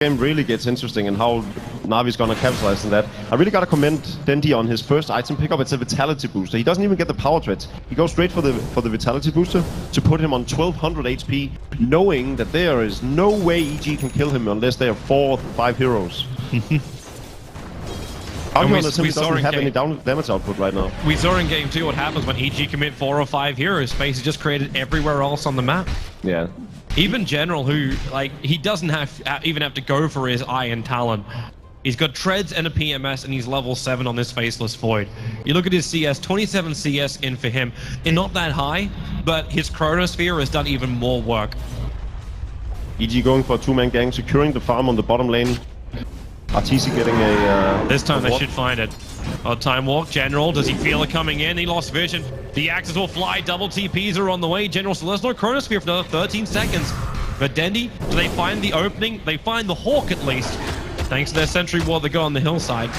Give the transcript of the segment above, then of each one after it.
game really gets interesting and how Navi's gonna capitalize on that. I really gotta commend Dendi on his first item pickup. It's a vitality booster. He doesn't even get the power threats. He goes straight for the vitality booster to put him on 1200 HP, knowing that there is no way EG can kill him unless they have 4 or 5 heroes. We doesn't have any damage output right now. We saw in game 2 what happens when EG commit 4 or 5 heroes. Space is just created everywhere else on the map. Yeah. Even General, who, like, he doesn't even have to go for his Iron Talon. He's got Treads and a PMS, and he's level 7 on this Faceless Void. You look at his CS, 27 CS in for him. And not that high, but his Chronosphere has done even more work. EG going for a 2-man gang, securing the farm on the bottom lane. RTC getting a... this time they should find it. Oh, time walk. General, does he feel it coming in? He lost vision. The axes will fly. Double TPs are on the way. General still has no Chronosphere for another 13 seconds. But Dendi, do they find the opening? They find the Hawk at least. Thanks to their sentry ward that go on the hillside.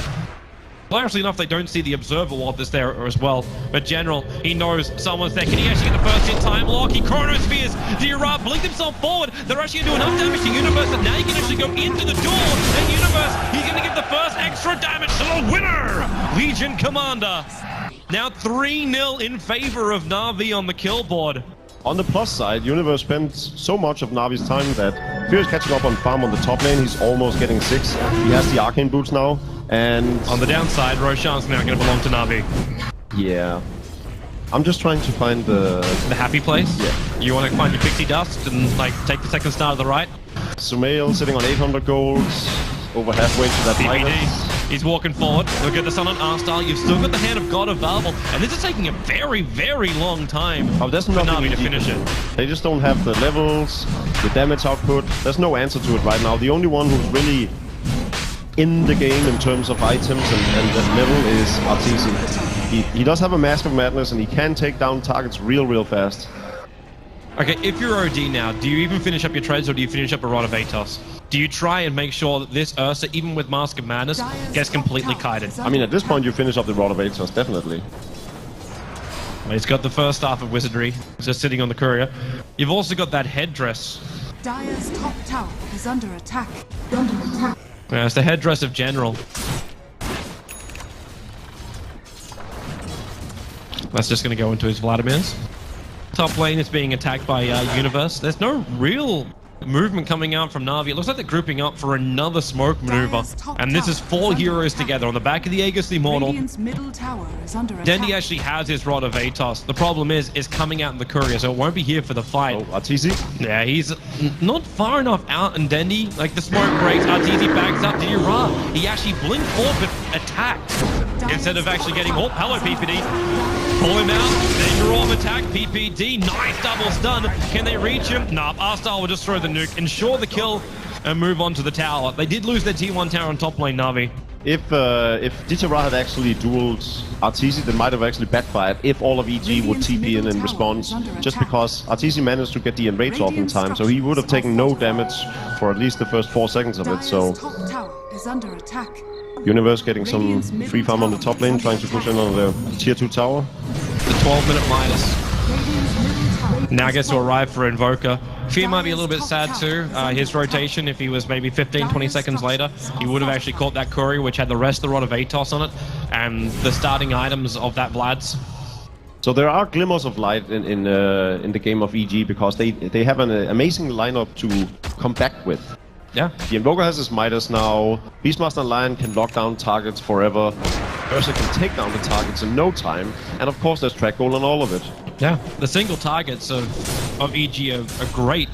Hilariously enough, they don't see the observer ward that's there as well. But General, he knows someone's there. Can he actually get the first in time lock? He Chronospheres. Dira blinked himself forward. They're actually going to do enough damage to Universe that now he can actually go into the door. And Universe, he's going to give the first extra damage to the winner, Legion Commander. Now 3-0 in favor of Navi on the kill board. On the plus side, Universe spent so much of Navi's time that Fear is catching up on farm on the top lane. He's almost getting 6. He has the arcane boots now. And on the downside, Roshan's now going to belong to Navi. Yeah. I'm just trying to find the happy place? Yeah. You want to find your pixie dust and like take the second star to the right? Sumail sitting on 800 gold, over halfway to that minus. He's walking forward. Look at the sun on R-Star. You've still got the Hand of God available. And this is taking a very, very long time for Navi to finish it. They just don't have the levels, the damage output. There's no answer to it right now. The only one who's really in the game in terms of items and the level is RTC. He does have a Mask of Madness and he can take down targets real fast. Okay, if you're OD now, do you even finish up your trades or do you finish up a Rod of Atos? Do you try and make sure that this Ursa, even with Mask of Madness, gets completely kited? I mean, at this point you finish up the Rod of Atos, definitely. Well, he's got the first staff of Wizardry, just sitting on the courier. You've also got that headdress. Dire's top tower is under attack. Yeah, it's the headdress of General. That's just going to go into his Vladimir's. Top lane is being attacked by Universe. There's no real movement coming out from Navi. It looks like they're grouping up for another smoke maneuver. And this is 4 heroes together on the back of the Aegis the Immortal. Dendi actually has his Rod of Atos. The problem is coming out in the courier, so it won't be here for the fight. Oh, RTC? Yeah, he's not far enough out, and Dendi, like the smoke breaks, RTC backs up to Dira. He actually blinked forward but attacked instead of actually getting... Oh, hello, PPD. Pull him out. Danger Orb attack. PPD. Nice double stun. Can they reach him? Nah, R-Star will just throw the nuke, ensure the kill, and move on to the tower. They did lose their T1 tower on top lane, Navi. If Ditra had actually dueled RTC, that might have actually backfired if all of EG would TP in response, just because RTC managed to get the enrage off in time, so he would have taken no damage for at least the first 4 seconds of it, so... Universe getting some free farm on the top lane, trying to push in on the tier 2 tower. The 12-minute minus. Now gets to arrive for Invoker. Fear might be a little bit sad too. His rotation, if he was maybe 15-20 seconds later, he would have actually caught that courier, which had the rest of the Rod of Atos on it, and the starting items of that Vlad's. So there are glimmers of light in the game of EG, because they have an amazing lineup to come back with. Yeah. The Invoker has his Midas now, Beastmaster and Lion can lock down targets forever, Ursa can take down the targets in no time, and of course there's track goal on all of it. Yeah, the single targets of EG are great.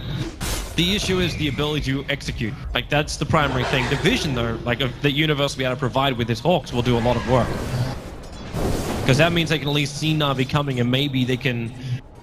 The issue is the ability to execute. Like, that's the primary thing. The vision, though, like, that Universe will be able to provide with his Hawks will do a lot of work. Because that means they can at least see Navi coming, and maybe they can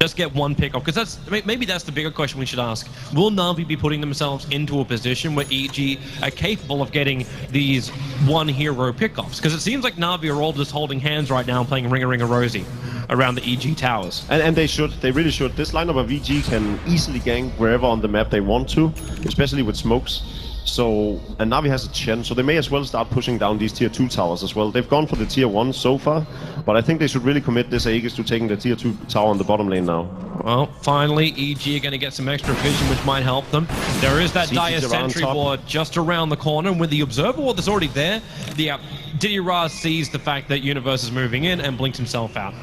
just get one pick off. Because maybe that's the bigger question we should ask. Will Navi be putting themselves into a position where EG are capable of getting these one hero pickoffs? Because it seems like Navi are all just holding hands right now and playing Ring a Ring a Rosie around the EG towers. And they should. They really should. This lineup of EG can easily gank wherever on the map they want to, especially with smokes. So, and Navi has a Chen, so they may as well start pushing down these tier 2 towers as well. They've gone for the tier 1 so far, but I think they should really commit this Aegis to taking the tier 2 tower on the bottom lane now. Well, finally, EG are going to get some extra vision, which might help them. There is that dire sentry ward just around the corner, and with the observer ward that's already there, the Diddy Ra sees the fact that Universe is moving in and blinks himself out.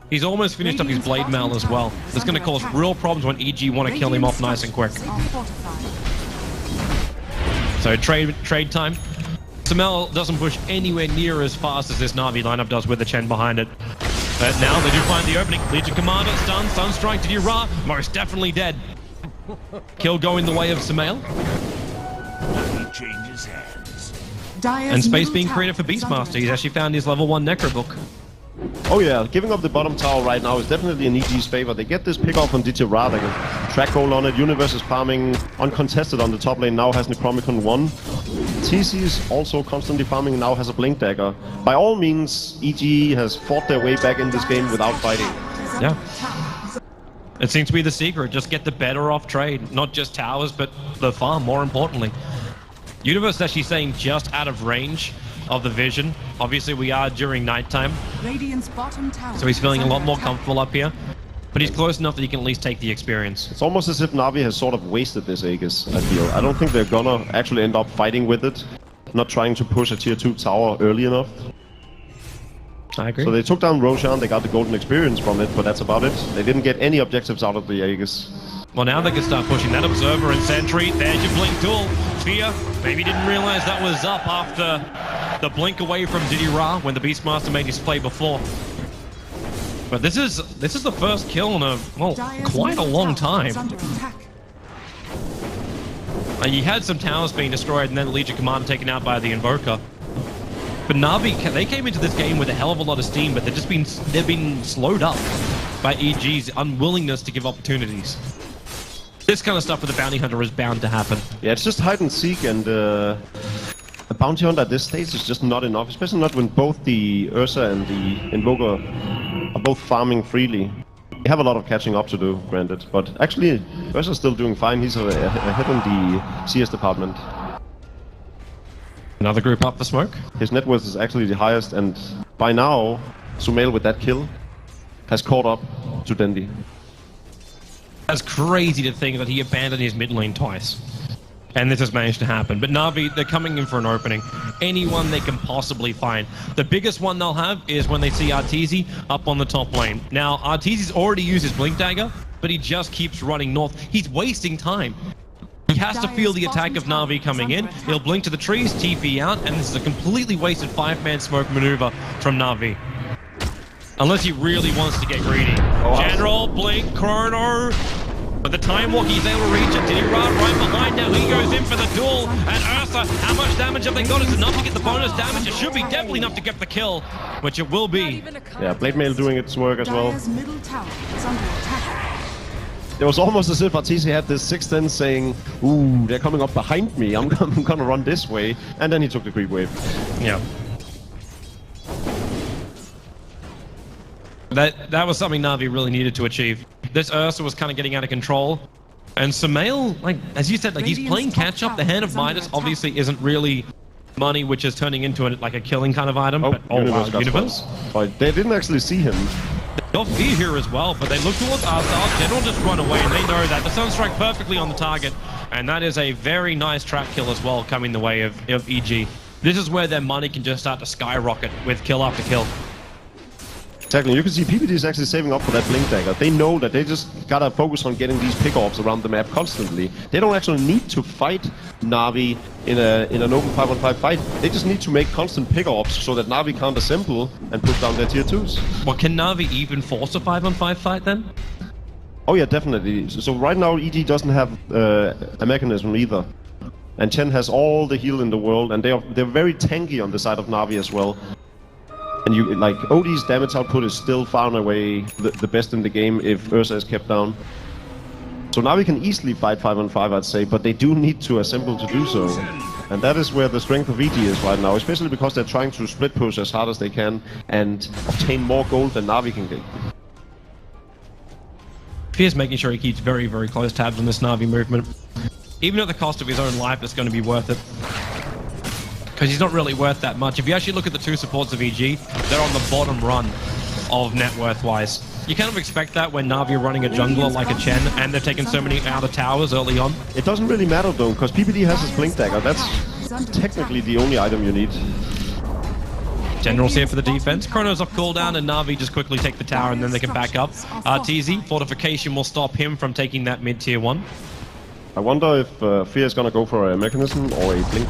He's almost finished up his blade mail as well. That's going to cause real problems when EG want to kill him off nice and quick. So trade time. Samel doesn't push anywhere near as fast as this Navi lineup does with the Chen behind it. But now they do find the opening. Legion Commander, stun, Sunstrike to Ra, most definitely dead. Kill going the way of Samel. And space being created for Beastmaster. He's actually found his level 1 Necro book. Oh yeah, giving up the bottom tower right now is definitely in EG's favor. They get this pick off on DJ Ra, they can track goal on it. Universe is farming uncontested on the top lane, now has Necromicon 1. TC is also constantly farming, now has a Blink Dagger. By all means, EG has fought their way back in this game without fighting. Yeah. It seems to be the secret, just get the better off trade. Not just towers, but the farm, more importantly. Universe is actually saying just out of range of the vision. Obviously, we are during nighttime, so he's feeling a lot more comfortable up here. But he's close enough that he can at least take the experience. It's almost as if Navi has sort of wasted this Aegis, I feel. I don't think they're gonna actually end up fighting with it. Not trying to push a tier 2 tower early enough. I agree. So they took down Roshan, they got the golden experience from it, but that's about it. They didn't get any objectives out of the Aegis. Well, now they can start pushing that Observer and Sentry. There's your Blink duel. Fear, maybe didn't realize that was up after the blink away from Diddy Ra when the Beastmaster made his play before. But this is the first kill in a, well, quite a long time. You had some towers being destroyed and then Legion Commander taken out by the Invoker. But Navi, they came into this game with a hell of a lot of steam, but they've been slowed up by EG's unwillingness to give opportunities. This kind of stuff with the Bounty Hunter is bound to happen. Yeah, it's just hide and seek, and a Bounty Hunter at this stage is just not enough, especially not when both the Ursa and the Invoker are both farming freely. They have a lot of catching up to do, granted, but actually Ursa's still doing fine. He's ahead in the CS department. Another group up for smoke. His net worth is actually the highest, and by now, Sumail with that kill has caught up to Dendi. That's crazy to think that he abandoned his mid lane twice. And this has managed to happen. But Navi, they're coming in for an opening. Anyone they can possibly find. The biggest one they'll have is when they see Arteezy up on the top lane. Now, Arteezy's already used his Blink Dagger, but he just keeps running north. He's wasting time. He has to feel the attack of Navi coming in. He'll blink to the trees, TP out, and this is a completely wasted 5-man smoke maneuver from Navi. Unless he really wants to get greedy. General, Blink, Chrono. But the Time Walk, he's able to reach it. Diddy Ra right behind now. He goes in for the duel. And Ursa, how much damage have they got? Is it enough to get the bonus damage? It should be definitely enough to get the kill, which it will be. Yeah, Blade Mail doing its work as well. It was almost as if Arteezy had this sixth sense saying, ooh, they're coming up behind me. I'm gonna run this way. And then he took the creep wave. Yeah. That was something Navi really needed to achieve. This Ursa was kind of getting out of control. And Sumail, like, as you said, like, he's playing catch-up. The Hand of Midas obviously isn't really money, which is turning into like a killing kind of item. But, Universe wow, Universe? But they didn't actually see him. They got fear here as well, but they look towards Arsa. General just run away, and they know that. The Sunstrike perfectly on the target. And that is a very nice trap kill as well, coming the way of EG. This is where their money can just start to skyrocket with kill after kill. Exactly, you can see PPD is actually saving up for that Blink Dagger. They know that they just gotta focus on getting these pick-offs around the map constantly. They don't actually need to fight Navi in an open 5-on-5 fight. They just need to make constant pick-offs so that Navi can't assemble and push down their tier 2s. Well, can Navi even force a 5-on-5 fight then? Oh yeah, definitely. So right now EG doesn't have a mechanism either. And Chen has all the heal in the world, and they're very tanky on the side of Navi as well. And you like OD's damage output is still far and away the best in the game if Ursa is kept down. So Navi can easily fight 5-on-5, I'd say, but they do need to assemble to do so. And that is where the strength of EG is right now, especially because they're trying to split push as hard as they can and obtain more gold than Navi can get. Fear's making sure he keeps very, very close tabs on this Navi movement. even at the cost of his own life, it's going to be worth it. Because he's not really worth that much. If you actually look at the two supports of EG, they're on the bottom run of net worth-wise. You kind of expect that when Navi are running a jungler like a Chen, and they're taking so many out of towers early on. It doesn't really matter though, because PPD has his Blink Dagger. That's technically the only item you need. General's here for the defense. Chrono's off cooldown, and Navi just quickly take the tower, and then they can back up. TZ, Fortification will stop him from taking that mid-tier 1. I wonder if Fear is gonna go for a Mechanism or a Blink